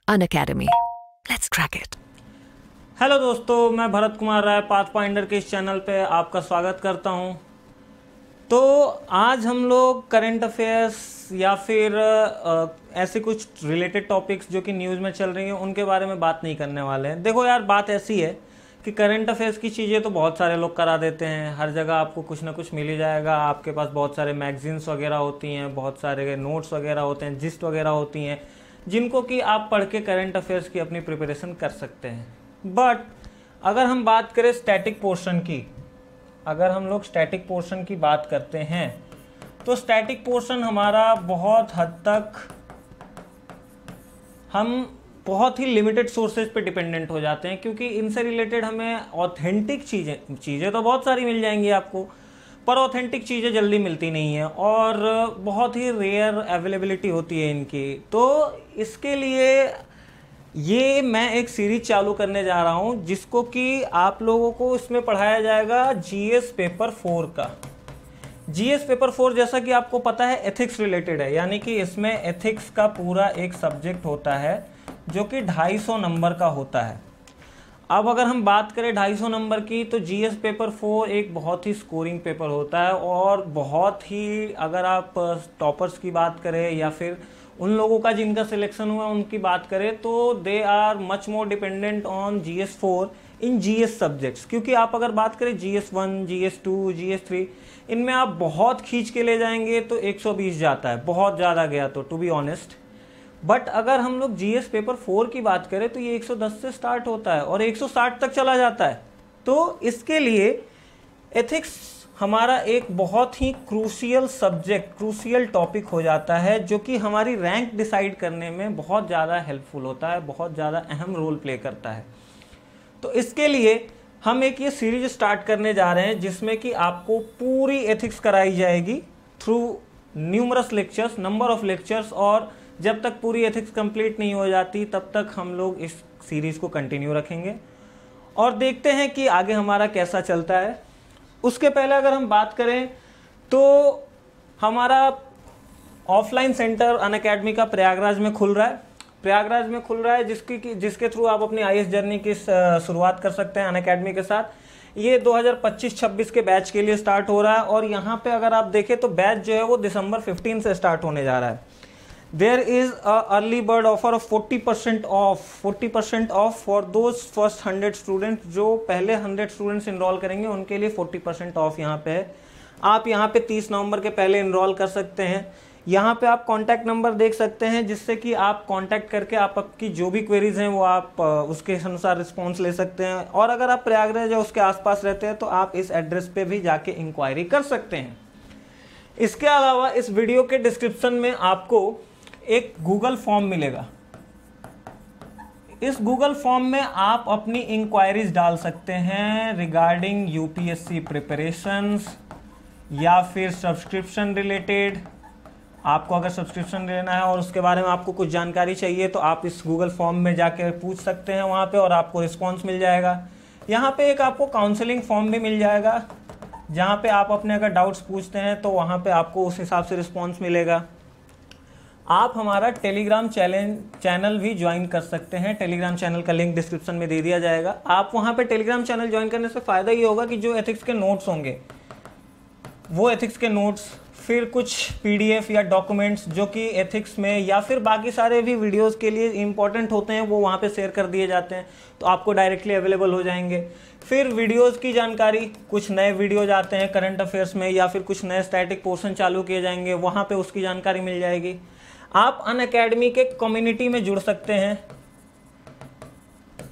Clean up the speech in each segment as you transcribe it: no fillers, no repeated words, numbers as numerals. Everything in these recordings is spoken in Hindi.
Unacademy. Let's crack it. Hello दोस्तों, मैं भरत कुमार राय पाथफाइंडर के इस चैनल पे आपका स्वागत करता हूं। तो आज हम लोग करंट अफेयर्स या फिर ऐसे कुछ रिलेटेड टॉपिक्स जो कि न्यूज़ में चल रही हैं उनके बारे में बात नहीं करने वाले हैं। देखो यार, बात ऐसी है कि करंट अफेयर्स की चीज़ें तो बहुत सारे लोग करा देते हैं। हर जगह आपको कुछ ना कुछ मिल ही जाएगा। आपके पास बहुत सारे मैगजीन्स वगैरह होती हैं, बहुत सारे नोट्स वगैरह होते हैं, जिस्ट वगैरह होती हैं, जिनको कि आप पढ़ के करंट अफेयर्स की अपनी प्रिपरेशन कर सकते हैं। बट अगर हम बात करें स्टैटिक पोर्शन की, अगर हम लोग स्टैटिक पोर्शन की बात करते हैं तो स्टैटिक पोर्शन हमारा बहुत हद तक हम बहुत ही लिमिटेड सोर्सेज पे डिपेंडेंट हो जाते हैं, क्योंकि इनसे रिलेटेड हमें ऑथेंटिक चीज़ें तो बहुत सारी मिल जाएंगी आपको, पर ऑथेंटिक चीज़ें जल्दी मिलती नहीं है और बहुत ही रेयर अवेलेबिलिटी होती है इनकी। तो इसके लिए ये मैं एक सीरीज चालू करने जा रहा हूँ जिसको कि आप लोगों को इसमें पढ़ाया जाएगा जीएस पेपर 4 का। जीएस पेपर 4 जैसा कि आपको पता है एथिक्स रिलेटेड है, यानी कि इसमें एथिक्स का पूरा एक सब्जेक्ट होता है जो कि 250 नंबर का होता है। अब अगर हम बात करें 250 नंबर की, तो जीएस पेपर 4 एक बहुत ही स्कोरिंग पेपर होता है और बहुत ही, अगर आप टॉपर्स की बात करें या फिर उन लोगों का जिनका सिलेक्शन हुआ उनकी बात करें, तो they are much more dependent on GS 4 in GS subjects. क्योंकि आप अगर बात करें जीएस 1, जीएस 2, जीएस 3, इनमें आप बहुत खींच के ले जाएंगे तो 120 जाता है, बहुत ज़्यादा गया तो टू बी ऑनेस्ट। बट अगर हम लोग जीएस पेपर 4 की बात करें तो ये 110 से स्टार्ट होता है और 160 तक चला जाता है। तो इसके लिए एथिक्स हमारा एक बहुत ही क्रूशियल सब्जेक्ट, क्रूशियल टॉपिक हो जाता है, जो कि हमारी रैंक डिसाइड करने में बहुत ज़्यादा हेल्पफुल होता है, बहुत ज़्यादा अहम रोल प्ले करता है। तो इसके लिए हम एक ये सीरीज स्टार्ट करने जा रहे हैं जिसमें कि आपको पूरी एथिक्स कराई जाएगी through numerous lectures, number of lectures, और जब तक पूरी एथिक्स कंप्लीट नहीं हो जाती तब तक हम लोग इस सीरीज़ को कंटिन्यू रखेंगे और देखते हैं कि आगे हमारा कैसा चलता है। उसके पहले अगर हम बात करें तो हमारा ऑफलाइन सेंटर अनअकैडमी का प्रयागराज में खुल रहा है, जिसके थ्रू आप अपनी आईएएस जर्नी की शुरुआत कर सकते हैं अनअकैडमी के साथ। ये 2025-26 के बैच के लिए स्टार्ट हो रहा है और यहाँ पे अगर आप देखें तो बैच जो है वो दिसंबर 15 से स्टार्ट होने जा रहा है। There is a early bird offer of 40% off for those first 100 students. जो पहले 100 स्टूडेंट्स इनरोल करेंगे उनके लिए 40% ऑफ यहाँ पे है। आप यहाँ पे 30 नवंबर के पहले इनरोल कर सकते हैं। यहाँ पे आप कॉन्टैक्ट नंबर देख सकते हैं, जिससे कि आप कॉन्टैक्ट करके आप आपकी जो भी क्वेरीज हैं वो आप उसके अनुसार रिस्पॉन्स ले सकते हैं। और अगर आप प्रयागराज या उसके आसपास रहते हैं तो आप इस एड्रेस पे भी जाके इंक्वायरी कर सकते हैं। इसके अलावा इस वीडियो के डिस्क्रिप्शन में आपको एक गूगल फॉर्म मिलेगा। इस गूगल फॉर्म में आप अपनी इंक्वायरीज डाल सकते हैं रिगार्डिंग यूपीएससी प्रिपरेशंस या फिर सब्सक्रिप्शन रिलेटेड। आपको अगर सब्सक्रिप्शन लेना है और उसके बारे में आपको कुछ जानकारी चाहिए तो आप इस गूगल फॉर्म में जाकर पूछ सकते हैं वहाँ पे और आपको रिस्पॉन्स मिल जाएगा। यहाँ पे एक आपको काउंसलिंग फॉर्म भी मिल जाएगा, जहाँ पे आप अपने अगर डाउट्स पूछते हैं तो वहाँ पे आपको उस हिसाब से रिस्पॉन्स मिलेगा। आप हमारा टेलीग्राम चैनल भी ज्वाइन कर सकते हैं। टेलीग्राम चैनल का लिंक डिस्क्रिप्शन में दे दिया जाएगा। आप वहाँ पे टेलीग्राम चैनल ज्वाइन करने से फ़ायदा ये होगा कि जो एथिक्स के नोट्स होंगे वो एथिक्स के नोट्स, फिर कुछ पीडीएफ या डॉक्यूमेंट्स जो कि एथिक्स में या फिर बाकी सारे भी वीडियोस के लिए इंपॉर्टेंट होते हैं, वो वहाँ पे शेयर कर दिए जाते हैं, तो आपको डायरेक्टली अवेलेबल हो जाएंगे। फिर वीडियोस की जानकारी, कुछ नए वीडियोज आते हैं करंट अफेयर्स में या फिर कुछ नए स्टैटिक पोर्शन चालू किए जाएंगे, वहाँ पर उसकी जानकारी मिल जाएगी। आप अनअकैडमी के कम्युनिटी में जुड़ सकते हैं।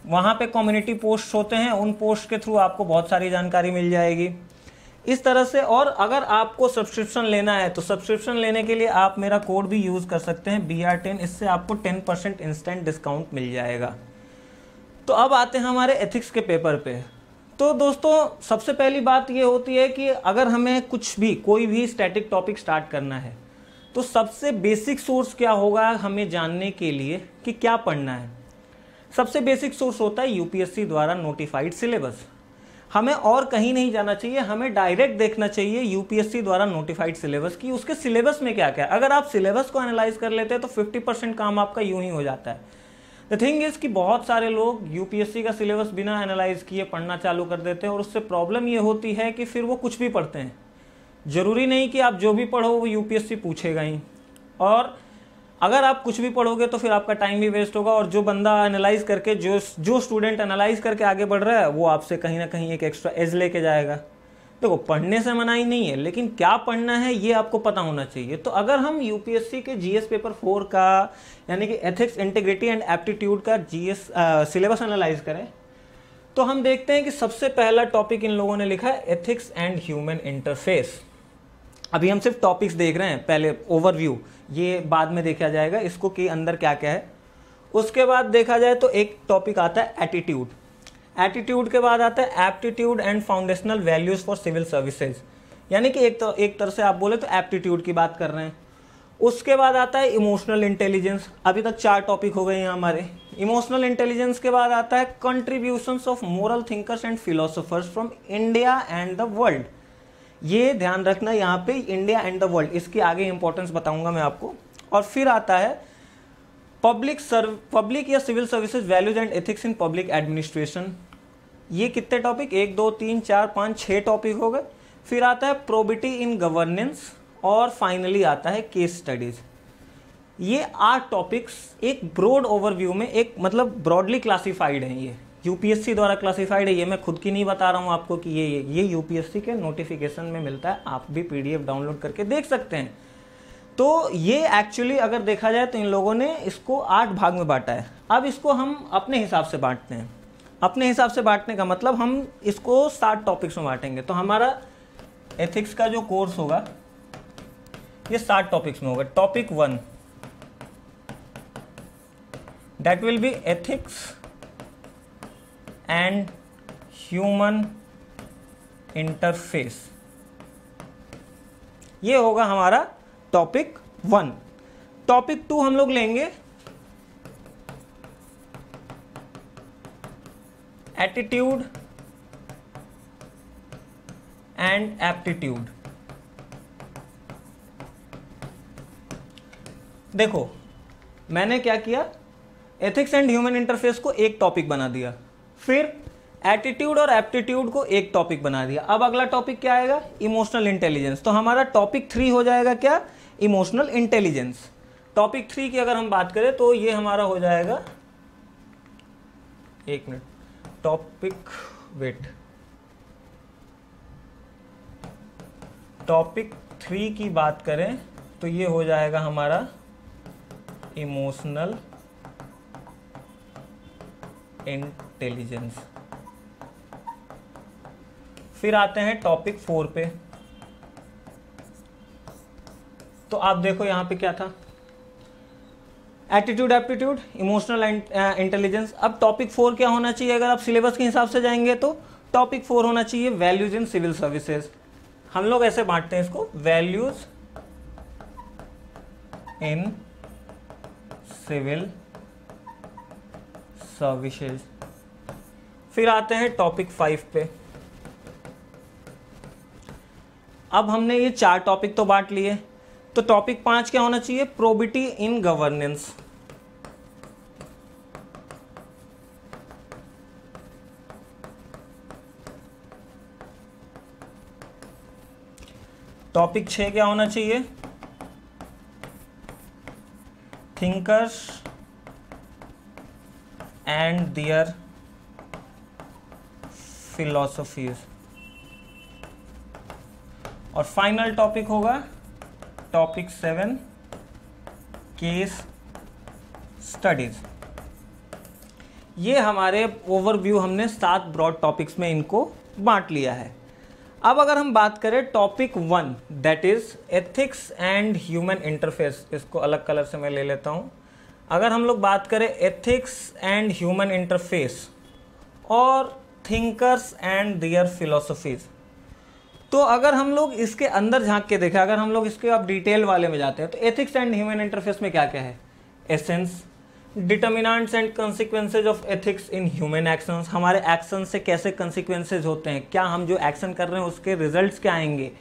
वहाँ पे कम्युनिटी पोस्ट होते हैं, उन पोस्ट के थ्रू आपको बहुत सारी जानकारी मिल जाएगी इस तरह से। और अगर आपको सब्सक्रिप्शन लेना है तो सब्सक्रिप्शन लेने के लिए आप मेरा कोड भी यूज़ कर सकते हैं BR10, इससे आपको 10% इंस्टेंट डिस्काउंट मिल जाएगा। तो अब आते हैं हमारे एथिक्स के पेपर पे। तो दोस्तों, सबसे पहली बात ये होती है कि अगर हमें कोई भी स्टैटिक टॉपिक स्टार्ट करना है तो सबसे बेसिक सोर्स क्या होगा हमें जानने के लिए कि क्या पढ़ना है। सबसे बेसिक सोर्स होता है यूपीएससी द्वारा नोटिफाइड सिलेबस। हमें और कहीं नहीं जाना चाहिए, हमें डायरेक्ट देखना चाहिए यूपीएससी द्वारा नोटिफाइड सिलेबस की उसके सिलेबस में क्या क्या है। अगर आप सिलेबस को एनालाइज कर लेते हैं तो 50% काम आपका यूं ही हो जाता है। द थिंग इज कि बहुत सारे लोग यूपीएससी का सिलेबस बिना एनालाइज किए पढ़ना चालू कर देते हैं और उससे प्रॉब्लम ये होती है कि फिर वो कुछ भी पढ़ते हैं। जरूरी नहीं कि आप जो भी पढ़ो वो यूपीएससी पूछेगा ही, और अगर आप कुछ भी पढ़ोगे तो फिर आपका टाइम भी वेस्ट होगा, और जो बंदा एनालाइज करके जो स्टूडेंट एनालाइज करके आगे बढ़ रहा है वो आपसे कहीं ना कहीं एक एक्स्ट्रा एज लेके जाएगा। देखो, पढ़ने से मनाही नहीं है, लेकिन क्या पढ़ना है ये आपको पता होना चाहिए। तो अगर हम यूपीएससी के जीएस पेपर 4 का यानी कि एथिक्स, इंटीग्रिटी एंड एप्टीट्यूड का जीएस सिलेबस एनालाइज करें तो हम देखते हैं कि सबसे पहला टॉपिक इन लोगों ने लिखा है एथिक्स एंड ह्यूमन इंटरफेस। अभी हम सिर्फ टॉपिक्स देख रहे हैं, पहले ओवरव्यू, ये बाद में देखा जाएगा इसको कि अंदर क्या क्या है। उसके बाद देखा जाए तो एक टॉपिक आता है एटीट्यूड। एटीट्यूड के बाद आता है aptitude and foundational values for civil services, यानी कि एक तरह से आप बोले तो एप्टीट्यूड की बात कर रहे हैं। उसके बाद आता है इमोशनल इंटेलिजेंस। अभी तक 4 टॉपिक हो गए हैं हमारे। इमोशनल इंटेलिजेंस के बाद आता है contributions of moral thinkers and philosophers from India and the world. ये ध्यान रखना यहाँ पे, इंडिया एंड द वर्ल्ड, इसकी आगे इंपॉर्टेंस बताऊंगा मैं आपको। और फिर आता है पब्लिक या civil services values and ethics in public administration. ये कितने टॉपिक, 1 2 3 4 5 6 टॉपिक हो गए। फिर आता है प्रोबिटी इन गवर्नेंस, और फाइनली आता है केस स्टडीज। ये 8 टॉपिक्स एक ब्रॉड ओवरव्यू में, एक मतलब ब्रॉडली क्लासिफाइड हैं। ये यूपीएससी द्वारा क्लासिफाइड है, ये मैं खुद की नहीं बता रहा हूँ आपको कि ये यूपीएससी के नोटिफिकेशन में मिलता है, आप भी पीडीएफ डाउनलोड करके देख सकते हैं। तो ये एक्चुअली अगर देखा जाए तो इन लोगों ने इसको 8 भाग में बांटा है। अब इसको हम अपने हिसाब से बांटते हैं। अपने हिसाब से बांटने का मतलब हम इसको 7 टॉपिक्स में बांटेंगे। तो हमारा एथिक्स का जो कोर्स होगा ये 7 टॉपिक्स में होगा। Topic 1 that will be ethics and human interface, ये होगा हमारा टॉपिक 1। टॉपिक 2 हम लोग लेंगे एटीट्यूड एंड एप्टीट्यूड। देखो, मैंने क्या किया, एथिक्स एंड ह्यूमन इंटरफेस को एक टॉपिक बना दिया, फिर एटीट्यूड और एप्टीट्यूड को एक टॉपिक बना दिया। अब अगला टॉपिक क्या आएगा, इमोशनल इंटेलिजेंस। तो हमारा टॉपिक 3 हो जाएगा क्या, इमोशनल इंटेलिजेंस। टॉपिक 3 की अगर हम बात करें तो ये हमारा हो जाएगा, एक मिनट, टॉपिक टॉपिक 3 की बात करें तो ये हो जाएगा हमारा इमोशनल इंटेलिजेंस। फिर आते हैं टॉपिक 4 पे। तो आप देखो यहां पे क्या था, एटीट्यूड, एप्टीट्यूड, इमोशनल इंटेलिजेंस। अब टॉपिक 4 क्या होना चाहिए, अगर आप सिलेबस के हिसाब से जाएंगे तो टॉपिक 4 होना चाहिए वैल्यूज इन सिविल सर्विसेज। हम लोग ऐसे बांटते हैं इसको, वैल्यूज इन सिविल सर्विसेज। फिर आते हैं टॉपिक 5 पे। अब हमने ये 4 टॉपिक तो बांट लिए, तो टॉपिक 5 क्या होना चाहिए, प्रोबिटी इन गवर्नेंस। टॉपिक 6 क्या होना चाहिए, थिंकर्स एंड देयर फिलॉसफीज। और फाइनल टॉपिक होगा टॉपिक 7 केस स्टडीज। ये हमारे ओवरव्यू हमने 7 ब्रॉड टॉपिक्स में इनको बांट लिया है। अब अगर हम बात करें topic 1 that is ethics and human interface, इसको अलग कलर से मैं ले लेता हूं। अगर हम लोग बात करें एथिक्स एंड ह्यूमन इंटरफेस और थिंकर्स एंड देयर फिलोसफीज, तो अगर हम लोग इसके अंदर झांक के देखें, अगर हम लोग इसके अब डिटेल वाले में जाते हैं तो एथिक्स एंड ह्यूमन इंटरफेस में क्या क्या है, essence, determinants and consequences of ethics in human actions, हमारे एक्शन से कैसे कंसिक्वेंसेज होते हैं, क्या हम जो एक्शन कर रहे हैं उसके रिजल्ट्स क्या आएंगे।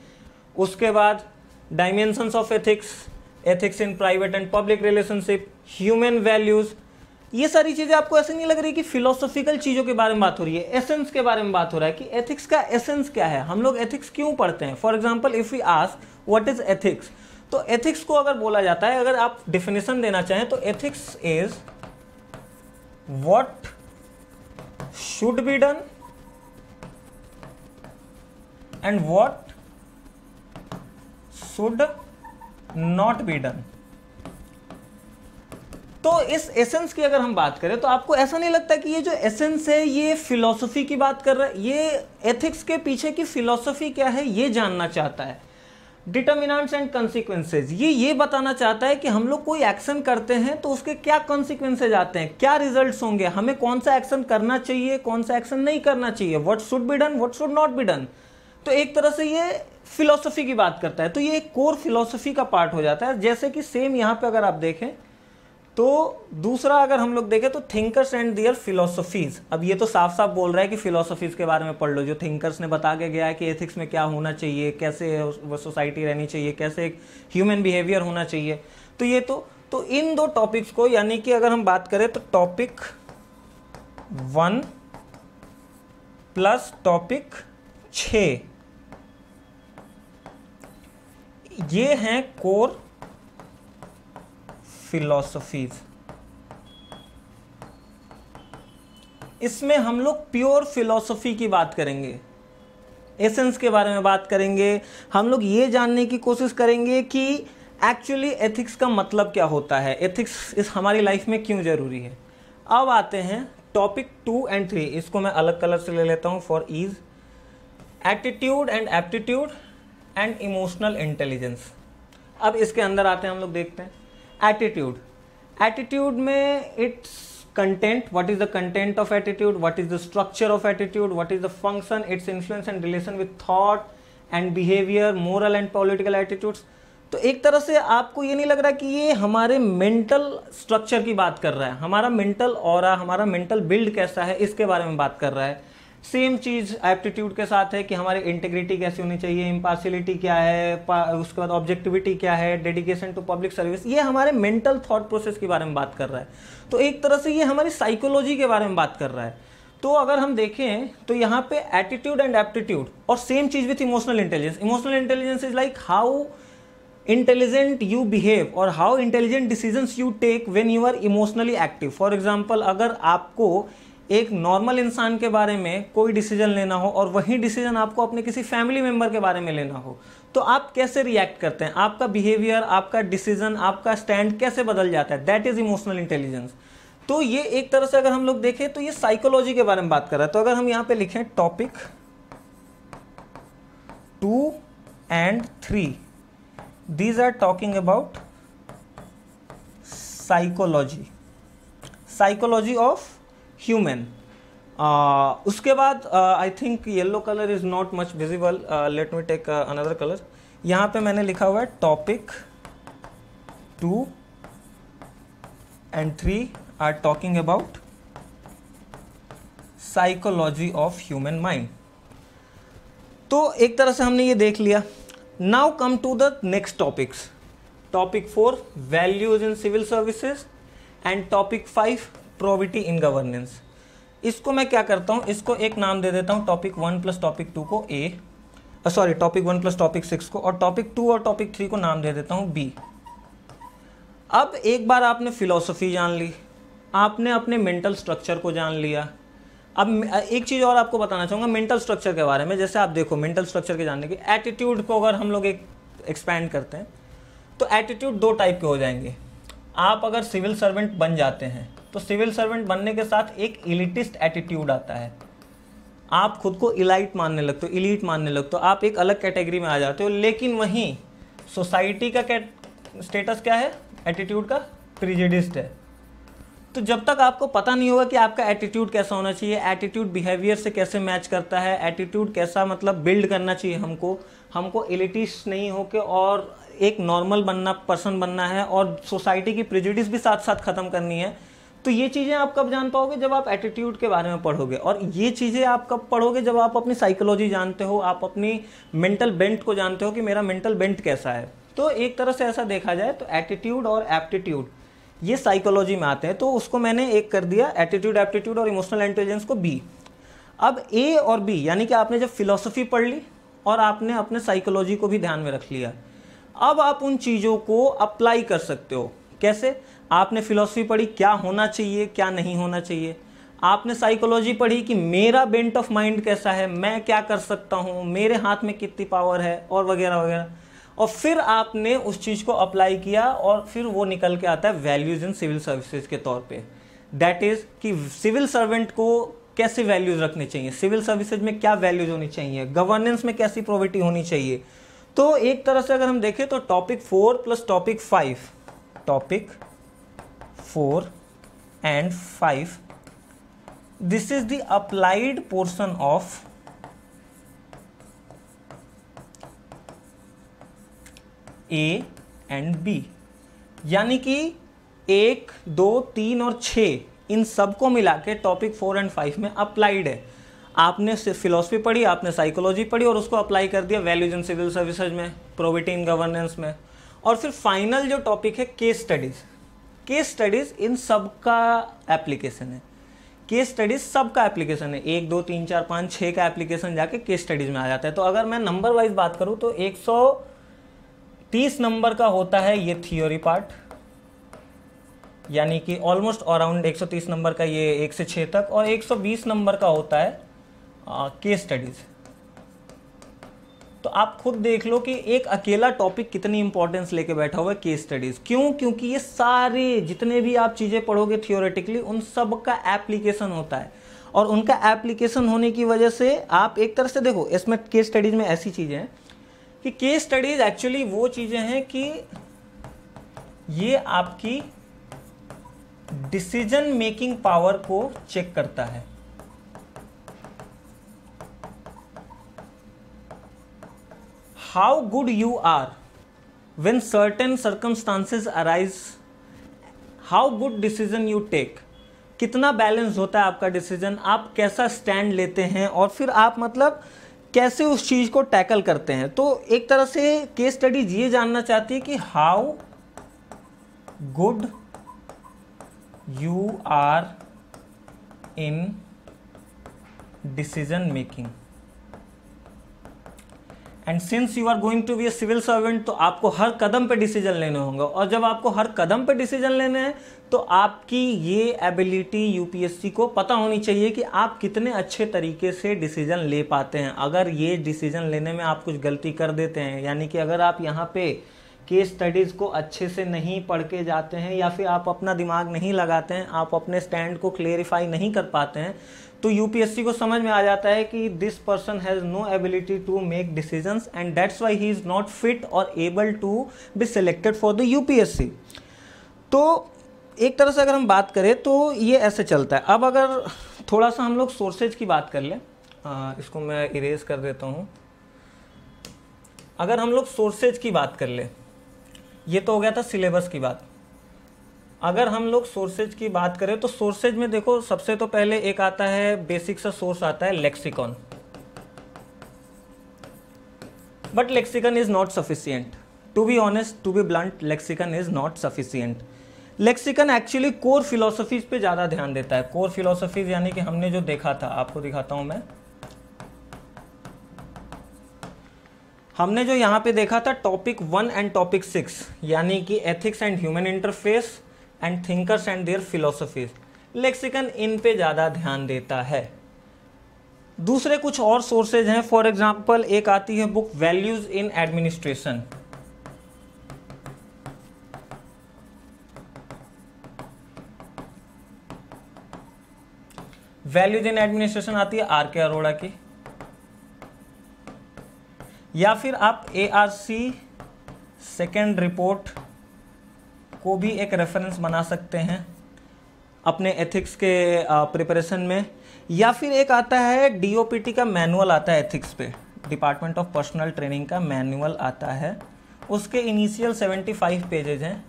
उसके बाद dimensions of ethics, ethics in private and public relationship, human values, ये सारी चीजें आपको ऐसे नहीं लग रही कि फिलोसॉफिकल चीजों के बारे में बात हो रही है, एसेंस के बारे में बात हो रहा है कि एथिक्स का एसेंस क्या है, हम लोग एथिक्स क्यों पढ़ते हैं। For example if we ask what is ethics, तो एथिक्स को अगर बोला जाता है, अगर आप डिफिनेशन देना चाहें तो ethics is what should be done and what should not be done. तो इस एसेंस की अगर हम बात करें तो आपको ऐसा नहीं लगता कि ये जो एसेंस है ये फिलॉसफी की बात कर रहा है, ये एथिक्स के पीछे की फिलॉसफी क्या है ये जानना चाहता है। डिटर्मिनेंट्स एंड कंसिक्वेंसेज, ये बताना चाहता है कि हम लोग कोई एक्शन करते हैं तो उसके क्या कॉन्सिक्वेंसेज आते हैं, क्या रिजल्ट्स होंगे, हमें कौन सा एक्शन करना चाहिए, कौन सा एक्शन नहीं करना चाहिए, what should be done, what should not be done. तो एक तरह से ये फिलॉसफी की बात करता है, तो ये एक कोर फिलॉसफी का पार्ट हो जाता है। जैसे कि सेम यहाँ पे अगर आप देखें तो दूसरा अगर हम लोग देखें तो थिंकर्स एंड देयर फिलोसफीज। अब ये तो साफ साफ बोल रहा है कि फिलोसफीज के बारे में पढ़ लो, जो थिंकर्स ने बता के गया है कि एथिक्स में क्या होना चाहिए, कैसे वो सोसाइटी रहनी चाहिए, कैसे एक ह्यूमन बिहेवियर होना चाहिए। तो ये तो इन दो टॉपिक्स को, यानी कि अगर हम बात करें तो टॉपिक 1 प्लस टॉपिक 6, ये हैं कोर फिलॉसफीज। इसमें हम लोग प्योर फिलॉसफी की बात करेंगे, एसेंस के बारे में बात करेंगे। हम लोग ये जानने की कोशिश करेंगे कि एक्चुअली एथिक्स का मतलब क्या होता है, एथिक्स इस हमारी लाइफ में क्यों जरूरी है। अब आते हैं टॉपिक 2 एंड 3, इसको मैं अलग कलर से ले लेता हूं for ease. Attitude and aptitude and emotional intelligence. अब इसके अंदर आते हैं, हम लोग देखते हैं एटीट्यूड। एटीट्यूड में its content, what is the content of attitude, what is the structure of attitude, what is the function, its influence and relation with thought and behaviour, moral and political attitudes. तो एक तरह से आपको ये नहीं लग रहा कि ये हमारे मेंटल स्ट्रक्चर की बात कर रहा है, हमारा मेंटल ऑरा, हमारा मेंटल बिल्ड कैसा है इसके बारे में बात कर रहा है। सेम चीज एप्टीट्यूड के साथ है कि हमारी इंटीग्रिटी कैसी होनी चाहिए, इम्पार्शियलिटी क्या है, उसके बाद ऑब्जेक्टिविटी क्या है, डेडिकेशन टू पब्लिक सर्विस, ये हमारे मेंटल थॉट प्रोसेस के बारे में बात कर रहा है। तो एक तरह से ये हमारी साइकोलॉजी के बारे में बात कर रहा है। तो अगर हम देखें तो यहाँ पे एटीट्यूड एंड एप्टीट्यूड, और सेम चीज with emotional intelligence. Emotional intelligence is like how intelligent you behave और how intelligent decisions you take when you are emotionally active. For example, अगर आपको एक नॉर्मल इंसान के बारे में कोई डिसीजन लेना हो और वही डिसीजन आपको अपने किसी फैमिली मेंबर के बारे में लेना हो, तो आप कैसे रिएक्ट करते हैं, आपका बिहेवियर, आपका डिसीजन, आपका स्टैंड कैसे बदल जाता है, दैट इज इमोशनल इंटेलिजेंस। तो ये एक तरह से अगर हम लोग देखें तो ये साइकोलॉजी के बारे में बात कर रहा है। तो अगर हम यहाँ पे लिखें topic 2 and 3, these are talking about psychology of human। उसके बाद I think yellow colour is not much visible, let me take another colour. यहाँ पे मैंने लिखा हुआ है topic 2 and 3 are talking about psychology of human mind। तो एक तरह से हमने ये देख लिया। Now come to the next topics. Topic 4 values in civil services and topic 5 probity in governance. इसको मैं क्या करता हूं, इसको एक नाम दे देता हूं टॉपिक 1 प्लस टॉपिक 2 को टॉपिक 1 प्लस टॉपिक 6 को, और टॉपिक 2 और टॉपिक 3 को नाम दे देता हूं बी। अब एक बार आपने फिलॉसफी जान ली, आपने अपने मेंटल स्ट्रक्चर को जान लिया। अब एक चीज़ और आपको बताना चाहूँगा मेंटल स्ट्रक्चर के बारे में। जैसे आप देखो मेंटल स्ट्रक्चर के जानने की, एटीट्यूड को अगर हम लोग एक एक्सपैंड करते हैं तो एटीट्यूड 2 टाइप के हो जाएंगे। आप अगर सिविल सर्वेंट बन जाते हैं तो सिविल सर्वेंट बनने के साथ एक इलिटिस्ट एटीट्यूड आता है, आप खुद को इलाइट मानने लगते हो, इलीट मानने लगते हो, आप एक अलग कैटेगरी में आ जाते हो। लेकिन वहीं सोसाइटी का स्टेटस क्या है, एटीट्यूड का प्रिजुडिस्ड है। तो जब तक आपको पता नहीं होगा कि आपका एटीट्यूड कैसा होना चाहिए, एटीट्यूड बिहेवियर से कैसे मैच करता है, एटीट्यूड कैसा मतलब बिल्ड करना चाहिए हमको एलिटिस्ट नहीं होके और एक नॉर्मल पर्सन बनना है और सोसाइटी की प्रेजुडिस भी साथ साथ खत्म करनी है। तो ये चीज़ें आप कब जान पाओगे, जब आप एटीट्यूड के बारे में पढ़ोगे। और ये चीज़ें आप कब पढ़ोगे, जब आप अपनी साइकोलॉजी जानते हो, आप अपनी मेंटल बेंट को जानते हो कि मेरा मेंटल बेंट कैसा है। तो एक तरह से ऐसा देखा जाए तो एटीट्यूड और एप्टीट्यूड ये साइकोलॉजी में आते हैं, तो उसको मैंने एक कर दिया एटीट्यूड, एप्टीट्यूड और इमोशनल इंटेलिजेंस को बी। अब ए और बी यानी कि आपने जब फिलॉसफी पढ़ ली और आपने अपने साइकोलॉजी को भी ध्यान में रख लिया, अब आप उन चीज़ों को अप्लाई कर सकते हो। कैसे? आपने फिलॉसफी पढ़ी क्या होना चाहिए क्या नहीं होना चाहिए, आपने साइकोलॉजी पढ़ी कि मेरा बेंट ऑफ माइंड कैसा है, मैं क्या कर सकता हूँ, मेरे हाथ में कितनी पावर है और वगैरह वगैरह, और फिर आपने उस चीज़ को अप्लाई किया और फिर वो निकल के आता है वैल्यूज़ इन सिविल सर्विसेज के तौर पे। दैट इज़ कि सिविल सर्वेंट को कैसे वैल्यूज़ रखने चाहिए, सिविल सर्विसेज में क्या वैल्यूज़ होनी चाहिए, गवर्नेंस में कैसी प्रोविटी होनी चाहिए। तो एक तरह से अगर हम देखें तो topic 4 plus topic 5, topic 4 and 5, this is the applied portion of A and B, यानी कि 1, 2, 3 और 6 इन सबको मिला के टॉपिक 4 and 5 में अप्लाइड है। आपने फिलॉसफी पढ़ी, आपने साइकोलॉजी पढ़ी और उसको अप्लाई कर दिया वैल्यूज इन सिविल सर्विसेज में, प्रोविटी इन गवर्नेंस में, और फिर फाइनल जो टॉपिक है case studies, case studies in सब का एप्लीकेशन है। केस स्टडीज सब का एप्लीकेशन है, 1, 2, 3, 4, 5, 6 का एप्लीकेशन जाके केस स्टडीज में आ जाता है। तो अगर मैं नंबर वाइज बात करूं तो 130 नंबर का होता है ये थियोरी पार्ट, यानी कि ऑलमोस्ट अराउंड 130 नंबर का ये 1 से 6 तक, और 120 नंबर का होता है केस स्टडीज। तो आप खुद देख लो कि एक अकेला टॉपिक कितनी इंपॉर्टेंस लेके बैठा हुआ है केस स्टडीज। क्यों? क्योंकि ये सारे जितने भी आप चीजें पढ़ोगे थियोरेटिकली उन सब का एप्लीकेशन होता है, और उनका एप्लीकेशन होने की वजह से आप एक तरह से देखो, इसमें केस स्टडीज में ऐसी चीजें हैं कि केस स्टडीज एक्चुअली वो चीजें हैं कि ये आपकी डिसीजन मेकिंग पावर को चेक करता है। How good you are when certain circumstances arise, how good decision you take, कितना बैलेंस होता है आपका डिसीजन, आप कैसा स्टैंड लेते हैं, और फिर आप मतलब कैसे उस चीज को टैकल करते हैं। तो एक तरह से केस स्टडीज ये जानना चाहती है कि how good you are in decision making. And since you are going to be a civil servant, तो आपको हर कदम पे डिसीजन लेने होंगे, और जब आपको हर कदम पे डिसीजन लेने हैं तो आपकी ये एबिलिटी यूपीएससी को पता होनी चाहिए कि आप कितने अच्छे तरीके से डिसीजन ले पाते हैं। अगर ये डिसीजन लेने में आप कुछ गलती कर देते हैं, यानी कि अगर आप यहाँ पे केस स्टडीज़ को अच्छे से नहीं पढ़ के जाते हैं, या फिर आप अपना दिमाग नहीं लगाते हैं, आप अपने स्टैंड को क्लेरिफाई नहीं कर पाते हैं, तो यूपीएससी को समझ में आ जाता है कि this person has no ability to make decisions and that's why he is not fit और able to be selected for the UPSC. तो एक तरह से अगर हम बात करें तो ये ऐसे चलता है। अब अगर थोड़ा सा हम लोग सोर्सेज की बात कर लें, इसको मैं इरेज कर देता हूँ। अगर हम लोग सोर्सेज की बात कर लें, ये तो हो गया था सिलेबस की बात। अगर हम लोग सोर्सेज की बात करें तो सोर्सेज में देखो, सबसे तो पहले एक आता है बेसिक सा सोर्स आता है lexicon, but lexicon is not sufficient, to be honest, to be blunt, lexicon is not sufficient. Lexicon actually core philosophies पे ज़्यादा ध्यान देता है। कोर फिलोसफीज यानी कि हमने जो देखा था, आपको दिखाता हूं मैं, हमने जो यहाँ पे देखा था टॉपिक 1 एंड टॉपिक 6, यानी कि ethics and human interface and thinkers and their philosophies. Lexicon इन पे ज़्यादा ध्यान देता है। दूसरे कुछ और सोर्सेज हैं, फॉर एग्जांपल एक आती है book values in administration. Values in administration आती है आर के अरोड़ा की, या फिर आप ARC सेकेंड रिपोर्ट को भी एक रेफरेंस बना सकते हैं अपने एथिक्स के प्रिपरेशन में, या फिर एक आता है DOPT का मैनुअल आता है एथिक्स पे, डिपार्टमेंट ऑफ पर्सनल ट्रेनिंग का मैनुअल आता है, उसके इनिशियल 75 पेजेज हैं,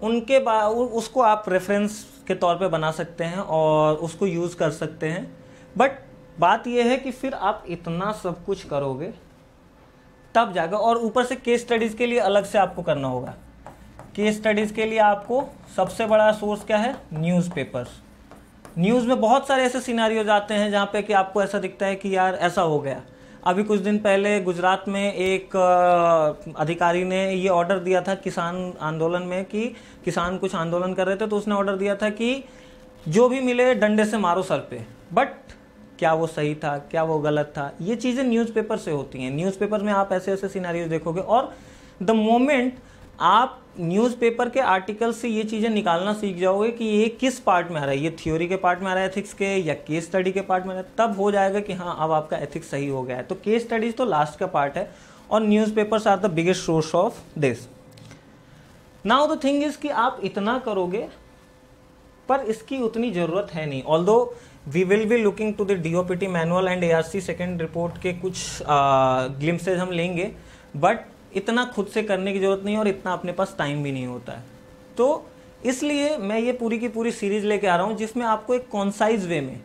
उनके बाद उसको आप रेफरेंस के तौर पे बना सकते हैं और उसको यूज़ कर सकते हैं। बट बात यह है कि फिर आप इतना सब कुछ करोगे तब जाकर, और ऊपर से केस स्टडीज़ के लिए अलग से आपको करना होगा। केस स्टडीज़ के लिए आपको सबसे बड़ा सोर्स क्या है? न्यूज़पेपर्स। न्यूज़ में बहुत सारे ऐसे सिनारियोज आते हैं जहाँ पे कि आपको ऐसा दिखता है कि यार ऐसा हो गया। अभी कुछ दिन पहले गुजरात में एक अधिकारी ने ये ऑर्डर दिया था किसान आंदोलन में कि किसान कुछ आंदोलन कर रहे थे, तो उसने ऑर्डर दिया था कि जो भी मिले डंडे से मारो सर पे। बट क्या वो सही था, क्या वो गलत था? ये चीज़ें न्यूज़पेपर से होती हैं। न्यूज़पेपर में आप ऐसे ऐसे सिनारियोज देखोगे, और द मोमेंट आप न्यूज़पेपर के आर्टिकल से ये चीज़ें निकालना सीख जाओगे कि ये किस पार्ट में आ रहा है, ये थ्योरी के पार्ट में आ रहा है एथिक्स के, या केस स्टडी के पार्ट में आ रहा है, तब हो जाएगा कि हाँ अब आपका एथिक्स सही हो गया है। तो केस स्टडीज तो लास्ट का पार्ट है, और newspapers are the biggest source of this. Now the thing is कि आप इतना करोगे पर इसकी उतनी ज़रूरत है नहीं। Although we will be looking to the DOPT manual and ARC second report के कुछ ग्लिम्सेज हम लेंगे, बट इतना खुद से करने की जरूरत नहीं है और इतना अपने पास टाइम भी नहीं होता है। तो इसलिए मैं ये पूरी की पूरी सीरीज लेके आ रहा हूँ जिसमें आपको एक कॉन्साइज वे में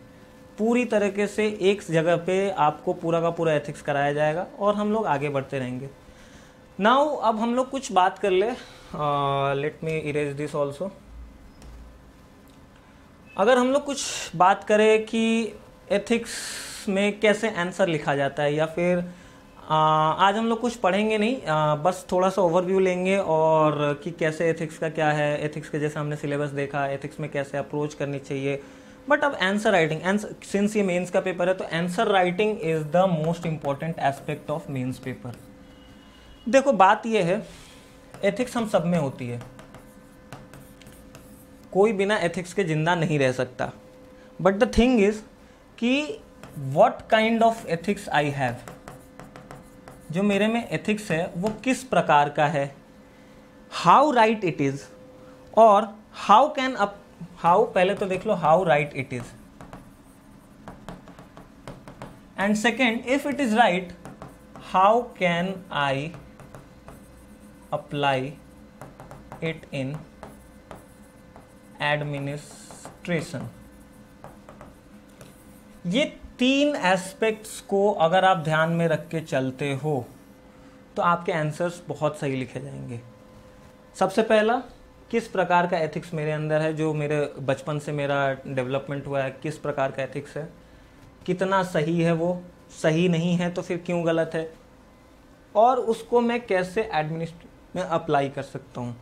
पूरी तरीके से एक जगह पे आपको पूरा का पूरा एथिक्स कराया जाएगा, और हम लोग आगे बढ़ते रहेंगे। नाउ अब हम लोग कुछ बात कर ले, let me erase this also. अगर हम लोग कुछ बात करें कि एथिक्स में कैसे आंसर लिखा जाता है, या फिर आज हम लोग कुछ पढ़ेंगे नहीं, बस थोड़ा सा ओवरव्यू लेंगे और कि कैसे एथिक्स का क्या है। एथिक्स के जैसे हमने सिलेबस देखा, एथिक्स में कैसे अप्रोच करनी चाहिए। बट अब आंसर राइटिंग, सिंस ये मेंस का पेपर है तो answer writing is the most important aspect of mains paper. देखो बात ये है, एथिक्स हम सब में होती है, कोई बिना एथिक्स के जिंदा नहीं रह सकता। बट द थिंग इज कि what kind of ethics I have, जो मेरे में एथिक्स है वो किस प्रकार का है, हाउ राइट इट इज, और हाउ पहले तो देख लो how right it is, and second if it is right how can I apply it in administration. ये तीन एस्पेक्ट्स को अगर आप ध्यान में रख के चलते हो तो आपके आंसर्स बहुत सही लिखे जाएंगे। सबसे पहला, किस प्रकार का एथिक्स मेरे अंदर है, जो मेरे बचपन से मेरा डेवलपमेंट हुआ है, किस प्रकार का एथिक्स है, कितना सही है, वो सही नहीं है तो फिर क्यों गलत है, और उसको मैं कैसे एडमिनिस्ट्रेशन में अप्लाई कर सकता हूँ।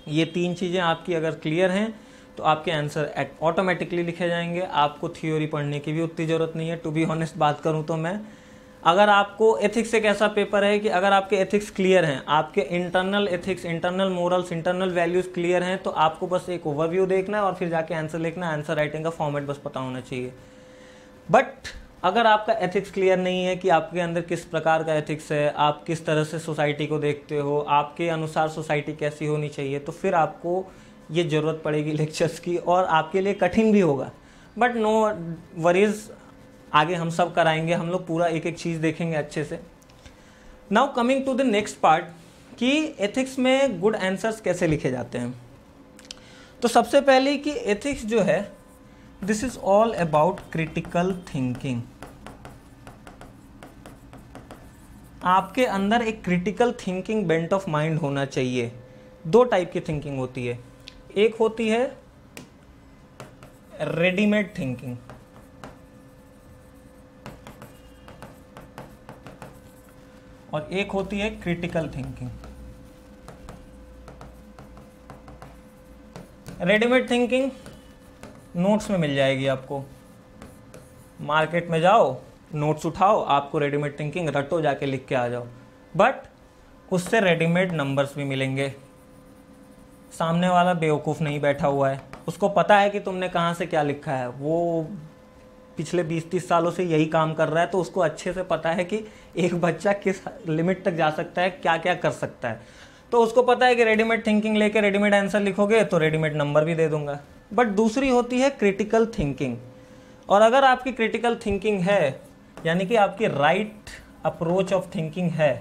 ये तीन चीज़ें आपकी अगर क्लियर हैं तो आपके आंसर ऑटोमेटिकली लिखे जाएंगे। आपको थ्योरी पढ़ने की भी उतनी ज़रूरत नहीं है। टू बी ऑनेस्ट बात करूँ तो मैं, अगर आपको एथिक्स एक ऐसा पेपर है कि अगर आपके एथिक्स क्लियर हैं, आपके internal ethics, internal morals, internal values clear हैं, तो आपको बस एक ओवरव्यू देखना है और फिर जाके आंसर लिखना है। आंसर राइटिंग का फॉर्मेट बस पता होना चाहिए। बट अगर आपका एथिक्स क्लियर नहीं है कि आपके अंदर किस प्रकार का एथिक्स है, आप किस तरह से सोसाइटी को देखते हो, आपके अनुसार सोसाइटी कैसी होनी चाहिए, तो फिर आपको ये ज़रूरत पड़ेगी लेक्चर्स की, और आपके लिए कठिन भी होगा। बट नो वरीज, आगे हम सब कराएंगे, हम लोग पूरा एक एक चीज़ देखेंगे अच्छे से। Now coming to the next part कि एथिक्स में गुड आंसर्स कैसे लिखे जाते हैं। तो सबसे पहले कि एथिक्स जो है, this is all about critical thinking. आपके अंदर एक critical thinking bent of mind होना चाहिए। दो टाइप की थिंकिंग होती है, एक होती है रेडीमेड थिंकिंग, और एक होती है critical thinking. Readymade thinking notes में मिल जाएगी आपको, मार्केट में जाओ, नोट्स उठाओ, आपको रेडीमेड थिंकिंग रटो, जाके लिख के आ जाओ। बट उससे रेडीमेड नंबर्स भी मिलेंगे। सामने वाला बेवकूफ़ नहीं बैठा हुआ है, उसको पता है कि तुमने कहाँ से क्या लिखा है, वो पिछले 20-30 सालों से यही काम कर रहा है, तो उसको अच्छे से पता है कि एक बच्चा किस लिमिट तक जा सकता है, क्या क्या कर सकता है। तो उसको पता है कि रेडीमेड थिंकिंग लेके रेडीमेड आंसर लिखोगे तो रेडीमेड नंबर भी दे दूंगा। बट दूसरी होती है क्रिटिकल थिंकिंग, और अगर आपकी क्रिटिकल थिंकिंग है, यानी कि आपकी राइट अप्रोच ऑफ थिंकिंग है,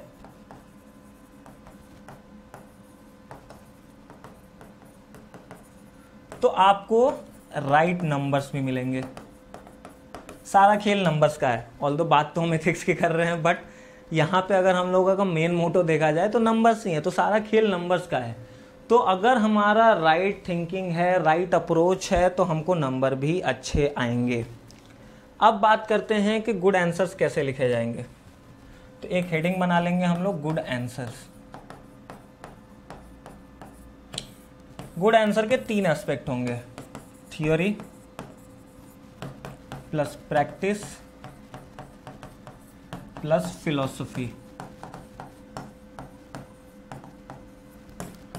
तो आपको राइट नंबर्स भी मिलेंगे। सारा खेल नंबर्स का है। ऑल्दो बात तो हम एथिक्स की कर रहे हैं, बट यहाँ पे अगर हम लोगों का मेन मोटो देखा जाए तो नंबर्स ही है, तो सारा खेल नंबर्स का है। तो अगर हमारा राइट थिंकिंग है, राइट अप्रोच है, तो हमको नंबर भी अच्छे आएंगे। अब बात करते हैं कि गुड आंसर्स कैसे लिखे जाएंगे। तो एक हेडिंग बना लेंगे हम लोग, गुड आंसर्स। गुड आंसर के 3 एस्पेक्ट होंगे, theory plus practice plus philosophy.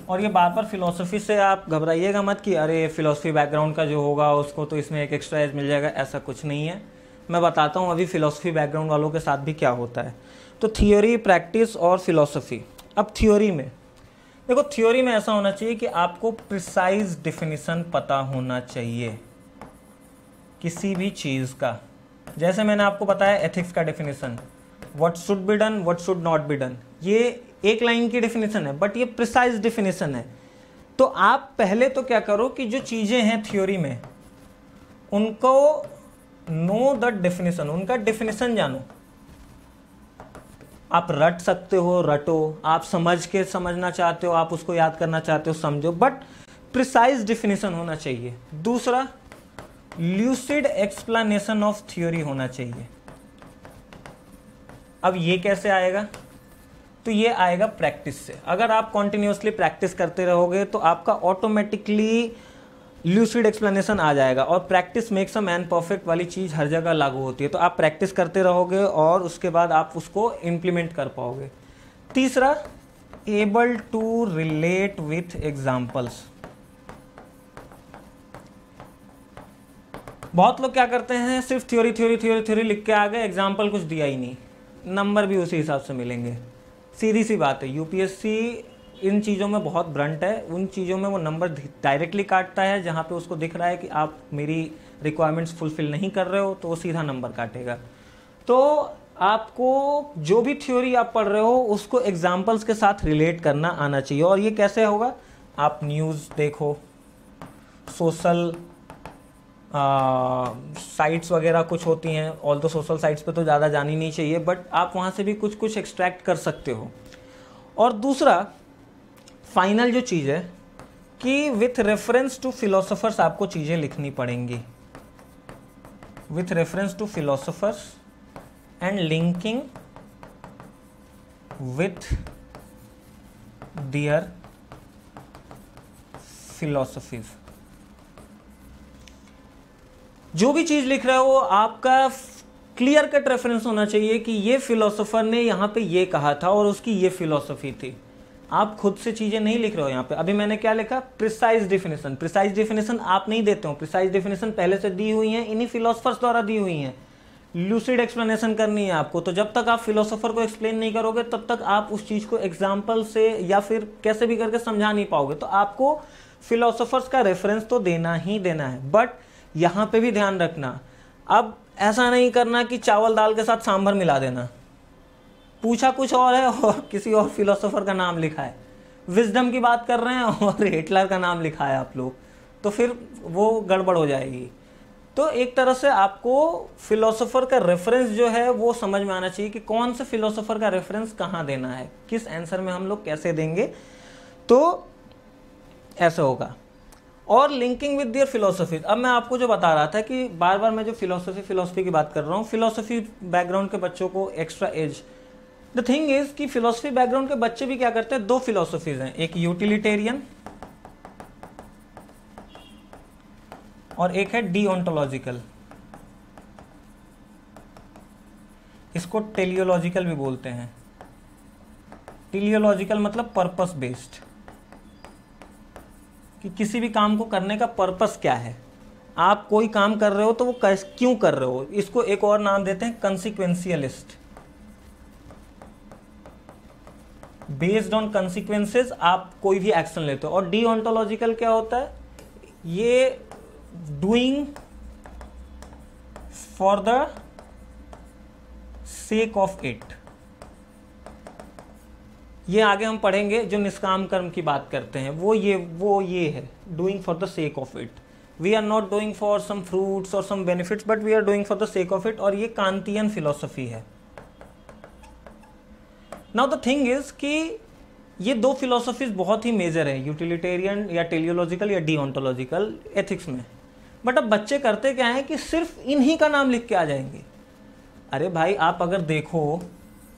और ये बार बार फिलॉसफी से आप घबराइएगा मत कि अरे फिलॉसफी बैकग्राउंड का जो होगा उसको तो इसमें एक एक्स्ट्रा एज मिल जाएगा, ऐसा कुछ नहीं है। मैं बताता हूँ अभी फिलॉसफी बैकग्राउंड वालों के साथ भी क्या होता है। तो थियोरी, प्रैक्टिस और फिलॉसफी। अब थ्योरी में देखो, थ्योरी में ऐसा होना चाहिए कि आपको प्रिसाइज डेफिनेशन पता होना चाहिए किसी भी चीज़ का। जैसे मैंने आपको बताया एथिक्स का definition, what should be done, what should not be done, ये एक लाइन की डेफिनेशन है, बट ये प्रिसाइज डेफिनेशन है। तो आप पहले तो क्या करो कि जो चीज़ें हैं थ्योरी में उनको नो द डेफिनेशन, उनका डेफिनेशन जानो। आप रट सकते हो, रटो, आप समझ के समझना चाहते हो, आप उसको याद करना चाहते हो, समझो, बट प्रिसाइज डेफिनेशन होना चाहिए। दूसरा, ल्यूसिड एक्सप्लेनेशन ऑफ थ्योरी होना चाहिए। अब ये कैसे आएगा? तो ये आएगा प्रैक्टिस से। अगर आप कॉन्टिन्यूसली प्रैक्टिस करते रहोगे तो आपका ऑटोमेटिकली ल्यूसिड एक्सप्लेनेशन आ जाएगा। और practice makes a man perfect वाली चीज़ हर जगह लागू होती है। तो आप प्रैक्टिस करते रहोगे और उसके बाद आप उसको इम्प्लीमेंट कर पाओगे। तीसरा, able to relate with examples. बहुत लोग क्या करते हैं, सिर्फ थ्योरी थ्योरी थ्योरी थ्योरी लिख के आ गए, एग्जाम्पल कुछ दिया ही नहीं, नंबर भी उसी हिसाब से मिलेंगे। सीधी सी बात है, यूपीएससी इन चीज़ों में बहुत ब्रंट है। उन चीज़ों में वो नंबर डायरेक्टली काटता है, जहाँ पे उसको दिख रहा है कि आप मेरी रिक्वायरमेंट्स फुलफिल नहीं कर रहे हो तो वो सीधा नंबर काटेगा। तो आपको जो भी थ्योरी आप पढ़ रहे हो उसको एग्जाम्पल्स के साथ रिलेट करना आना चाहिए। और ये कैसे होगा? आप न्यूज़ देखो, सोशल साइट्स वगैरह कुछ होती हैं, ऑल तो सोशल साइट्स पे तो ज़्यादा जानी नहीं चाहिए, बट आप वहाँ से भी कुछ कुछ एक्सट्रैक्ट कर सकते हो। और दूसरा फाइनल जो चीज़ है कि विथ रेफरेंस टू फिलोसोफर्स आपको चीज़ें लिखनी पड़ेंगी, with reference to philosophers and linking with their philosophies. जो भी चीज़ लिख रहे हो आपका क्लियर कट रेफरेंस होना चाहिए कि ये फिलोसोफर ने यहाँ पे ये कहा था और उसकी ये फिलोसफी थी। आप खुद से चीज़ें नहीं लिख रहे हो यहाँ पे। अभी मैंने क्या लिखा? Precise definition. प्रिसाइज डेफिनेशन आप नहीं देते हो, प्रिसाइज डेफिनेशन पहले से दी हुई हैं, इन्हीं फिलोसफर्स द्वारा दी हुई हैं। लूसिड एक्सप्लेनेशन करनी है आपको, तो जब तक आप फिलोसोफर को एक्सप्लेन नहीं करोगे तब तक आप उस चीज़ को एग्जाम्पल से या फिर कैसे भी करके समझा नहीं पाओगे। तो आपको फिलोसोफर्स का रेफरेंस तो देना ही देना है। बट यहाँ पे भी ध्यान रखना, अब ऐसा नहीं करना कि चावल दाल के साथ सांभर मिला देना। पूछा कुछ और है और किसी और फिलोसोफर का नाम लिखा है, विजडम की बात कर रहे हैं और हिटलर का नाम लिखा है आप लोग, तो फिर वो गड़बड़ हो जाएगी। तो एक तरह से आपको फिलोसोफर का रेफरेंस जो है वो समझ में आना चाहिए कि कौन से फिलोसोफर का रेफरेंस कहाँ देना है, किस आंसर में हम लोग कैसे देंगे, तो ऐसा होगा। और लिंकिंग विद दियर फिलोसफी। अब मैं आपको जो बता रहा था कि बार बार मैं जो फिलोसफी की बात कर रहा हूँ, फिलोसफी बैकग्राउंड के बच्चों को extra edge. The thing is कि फिलोसफी बैकग्राउंड के बच्चे भी क्या करते हैं, दो फिलोसफीज हैं, एक यूटिलिटेरियन और एक है डीओंटोलॉजिकल। इसको टेलियोलॉजिकल भी बोलते हैं। टेलियोलॉजिकल मतलब पर्पस बेस्ड, कि किसी भी काम को करने का पर्पस क्या है। आप कोई काम कर रहे हो तो वो क्यों कर रहे हो, इसको एक और नाम देते हैं कंसिक्वेंशियलिस्ट। बेस्ड ऑन कंसिक्वेंसेस आप कोई भी एक्शन लेते हो। और डीओंटोलॉजिकल क्या होता है, ये doing for the sake of it. ये आगे हम पढ़ेंगे, जो निष्काम कर्म की बात करते हैं वो ये है, doing for the sake of it. We are not doing for some fruits और some benefits, but we are doing for the sake of it. और ये कांतियन फिलोसफी है। नाउ द थिंग इज कि ये दो फिलोसफीज बहुत ही मेजर है, यूटिलिटेरियन या टेलियोलॉजिकल या डीओंटोलॉजिकल एथिक्स में। बट अब बच्चे करते क्या है कि सिर्फ इन्हीं का नाम लिख के आ जाएंगे। अरे भाई आप अगर देखो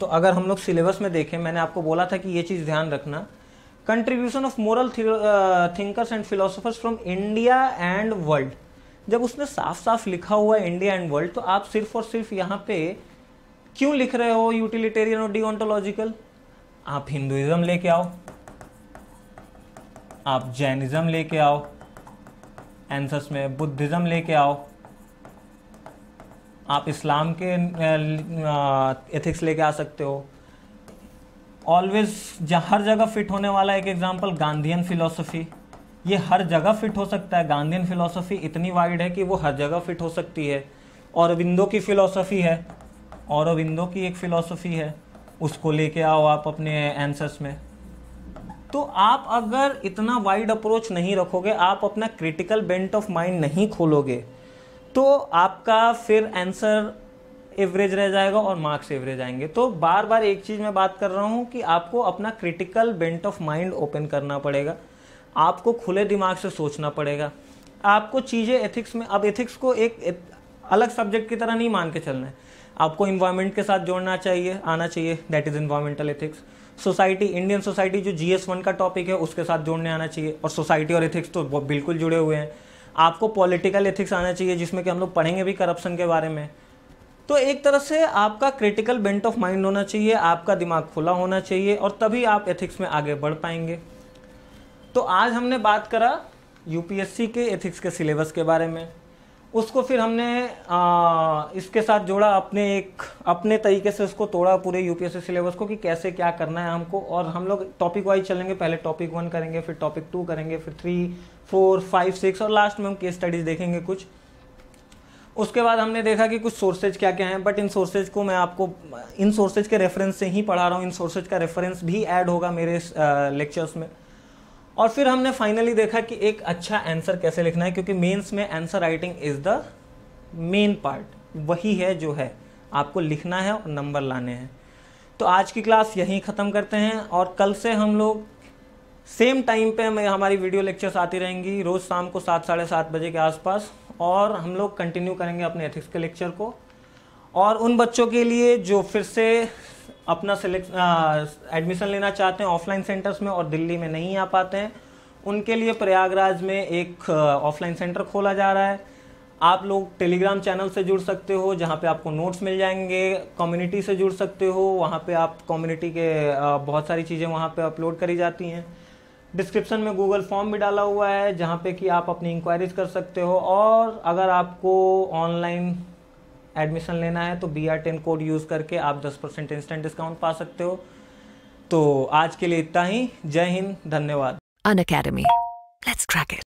तो अगर हम लोग सिलेबस में देखें, मैंने आपको बोला था कि ये चीज़ ध्यान रखना, contribution of moral thinkers and philosophers from India and world, जब उसने साफ साफ लिखा हुआ है इंडिया एंड वर्ल्ड, तो आप सिर्फ और सिर्फ यहाँ पे क्यों लिख रहे हो यूटिलिटेरियन और डीओंटोलॉजिकल? आप हिंदुइज्म लेके आओ, आप जैनिज्म लेके आओ, आंसर्स में बुद्धिज्म लेके आओ, आप इस्लाम के एथिक्स लेके आ सकते हो। ऑलवेज हर जगह फिट होने वाला एक एग्जांपल गांधीयन फिलॉसफी, ये हर जगह फिट हो सकता है। गांधीयन फिलॉसफी इतनी वाइड है कि वो हर जगह फिट हो सकती है। औरबिंदो की फिलॉसफी है, औरबिंदो की एक फिलॉसफी है, उसको लेके आओ आप अपने आंसर्स में। तो आप अगर इतना वाइड अप्रोच नहीं रखोगे, आप अपना क्रिटिकल बेंट ऑफ माइंड नहीं खोलोगे, तो आपका फिर आंसर एवरेज रह जाएगा और मार्क्स एवरेज आएंगे। तो बार बार एक चीज़ मैं बात कर रहा हूँ कि आपको अपना critical bent of mind open करना पड़ेगा, आपको खुले दिमाग से सोचना पड़ेगा, आपको चीज़ें एथिक्स में, अब एथिक्स को एक अलग सब्जेक्ट की तरह नहीं मान के चलना है, आपको इन्वायरमेंट के साथ जोड़ना चाहिए, आना चाहिए, that is environmental ethics. Society, Indian society जो GS1 का टॉपिक है उसके साथ जोड़ने आना चाहिए, और सोसाइटी और एथिक्स तो बिल्कुल जुड़े हुए हैं। आपको पॉलिटिकल एथिक्स आना चाहिए, जिसमें कि हम लोग पढ़ेंगे भी करप्शन के बारे में। तो एक तरह से आपका क्रिटिकल बेंट ऑफ माइंड होना चाहिए, आपका दिमाग खुला होना चाहिए, और तभी आप एथिक्स में आगे बढ़ पाएंगे। तो आज हमने बात करा UPSC के एथिक्स के सिलेबस के बारे में, उसको फिर हमने इसके साथ जोड़ा, अपने तरीके से उसको तोड़ा पूरे UPSC सिलेबस को कि कैसे क्या करना है हमको। और हम लोग टॉपिक वाइज चलेंगे, पहले टॉपिक 1 करेंगे, फिर टॉपिक 2 करेंगे, फिर 3, 4, 5, 6 और लास्ट में हम केस स्टडीज देखेंगे कुछ। उसके बाद हमने देखा कि कुछ सोर्सेज क्या क्या हैं, बट इन सोर्सेज को मैं आपको इन सोर्सेज के रेफरेंस से ही पढ़ा रहा हूँ, इन सोर्सेज का रेफरेंस भी ऐड होगा मेरे लेक्चर्स में। और फिर हमने फाइनली देखा कि एक अच्छा आंसर कैसे लिखना है, क्योंकि मेंस में answer writing is the main part, वही है जो है, आपको लिखना है और नंबर लाने हैं। तो आज की क्लास यहीं ख़त्म करते हैं, और कल से हम लोग सेम टाइम पे हमारी वीडियो लेक्चर्स आती रहेंगी, रोज़ शाम को 7, साढ़े 7 बजे के आसपास, और हम लोग कंटिन्यू करेंगे अपने एथिक्स के लेक्चर को। और उन बच्चों के लिए जो फिर से अपना एडमिशन लेना चाहते हैं ऑफलाइन सेंटर्स में और दिल्ली में नहीं आ पाते हैं, उनके लिए प्रयागराज में एक ऑफलाइन सेंटर खोला जा रहा है। आप लोग टेलीग्राम चैनल से जुड़ सकते हो, जहाँ पे आपको नोट्स मिल जाएंगे, कम्युनिटी से जुड़ सकते हो, वहाँ पे आप कम्युनिटी के बहुत सारी चीज़ें वहाँ पे अपलोड करी जाती हैं। डिस्क्रिप्शन में गूगल फॉर्म भी डाला हुआ है, जहाँ पे कि आप अपनी इंक्वायरीज कर सकते हो। और अगर आपको ऑनलाइन एडमिशन लेना है तो BR10 कोड यूज़ करके आप 10% इंस्टेंट डिस्काउंट पा सकते हो। तो आज के लिए इतना ही। जय हिंद, धन्यवाद। Unacademy. Let's crack it.